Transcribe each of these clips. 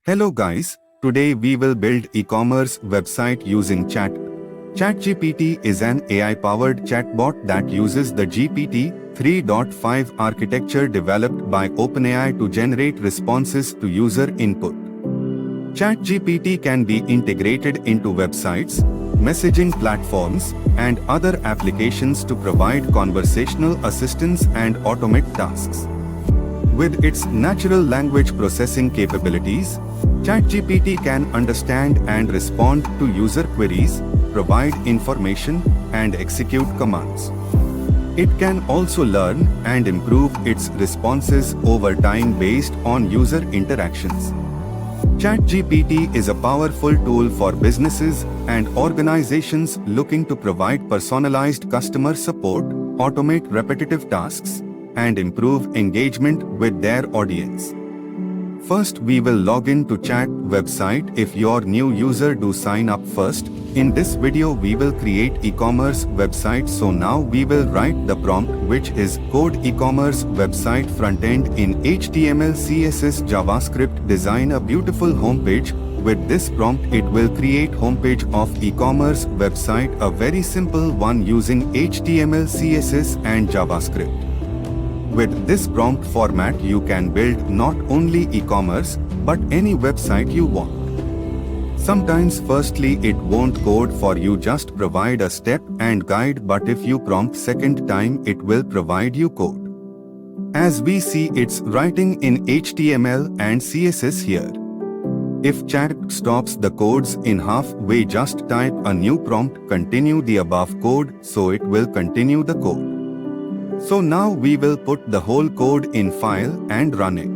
Hello guys, today we will build e-commerce website using ChatGPT is an AI-powered chatbot that uses the GPT 3.5 architecture developed by OpenAI to generate responses to user input. ChatGPT can be integrated into websites, messaging platforms, and other applications to provide conversational assistance and automate tasks. With its natural language processing capabilities, ChatGPT can understand and respond to user queries, provide information, and execute commands. It can also learn and improve its responses over time based on user interactions. ChatGPT is a powerful tool for businesses and organizations looking to provide personalized customer support, automate repetitive tasks, and improve engagement with their audience. First, we will log in to Chat website. If you're new user, do sign up first. In this video we will create e-commerce website. So now we will write the prompt, which is code e-commerce website front-end in HTML, CSS, JavaScript. Design a beautiful homepage. With this prompt it will create homepage of e-commerce website, a very simple one using HTML, CSS and JavaScript. With this prompt format you can build not only e-commerce, but any website you want. Sometimes firstly it won't code for you, just provide a step and guide, but if you prompt second time it will provide you code. As we see, it's writing in HTML and CSS here. If Chat stops the codes in halfway, just type a new prompt, continue the above code, so it will continue the code. So now we will put the whole code in file and run it.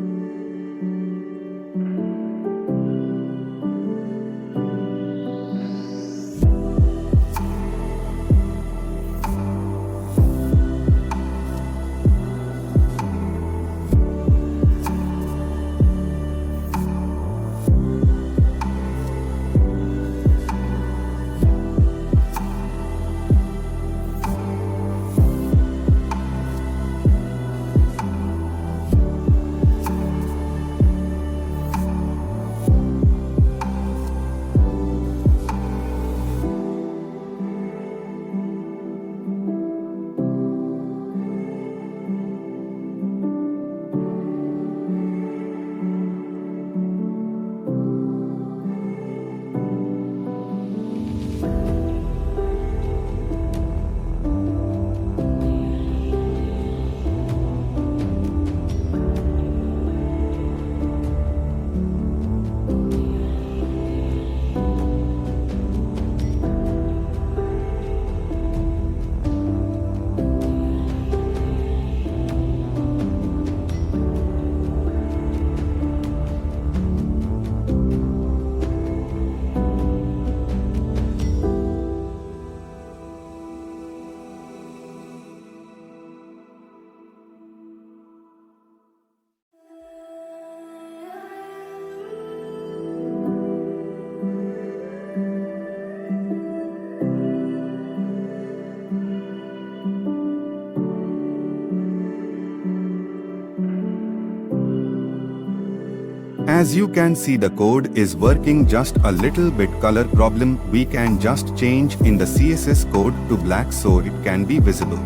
As you can see, the code is working, just a little bit color problem. We can just change in the CSS code to black so it can be visible.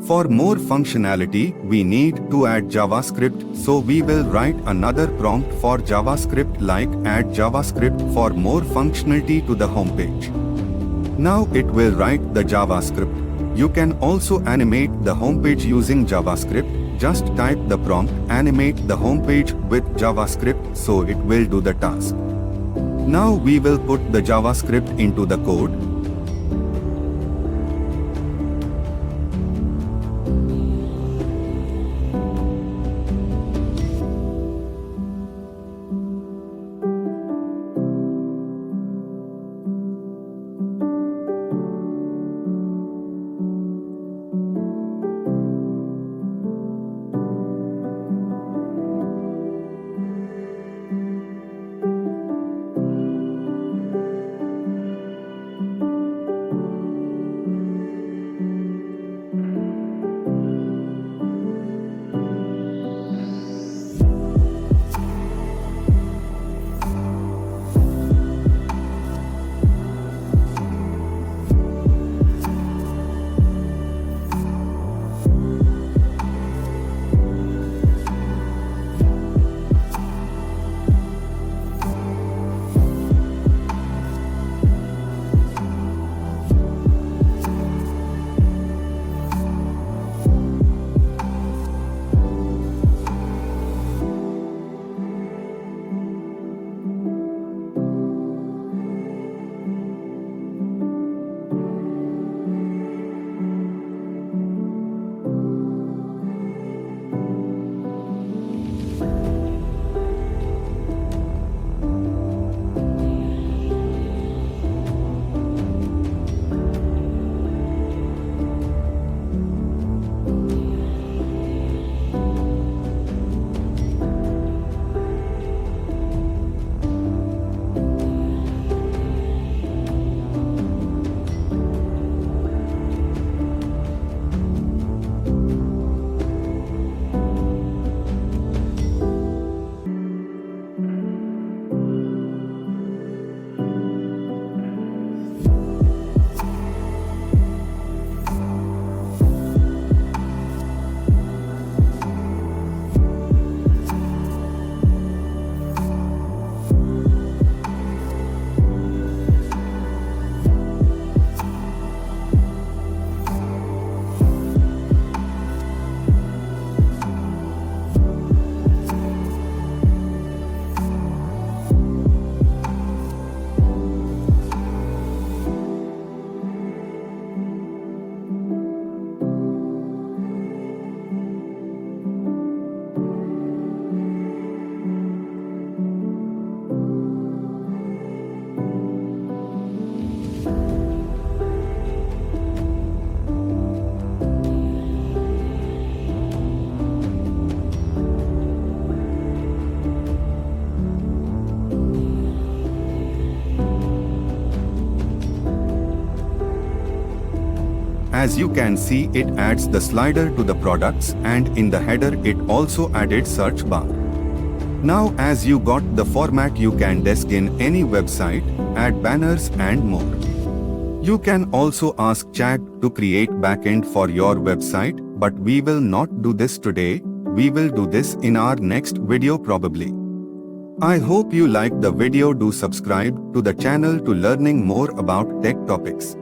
For more functionality, we need to add JavaScript, so we will write another prompt for JavaScript like add JavaScript for more functionality to the homepage. Now it will write the JavaScript. You can also animate the homepage using JavaScript. Just type the prompt, animate the homepage with JavaScript, so it will do the task. Now we will put the JavaScript into the code. As you can see, it adds the slider to the products, and in the header it also added search bar. Now as you got the format, you can desk in any website, add banners and more. You can also ask Chat to create backend for your website, but we will not do this today. We will do this in our next video probably. I hope you liked the video. Do subscribe to the channel to learning more about tech topics.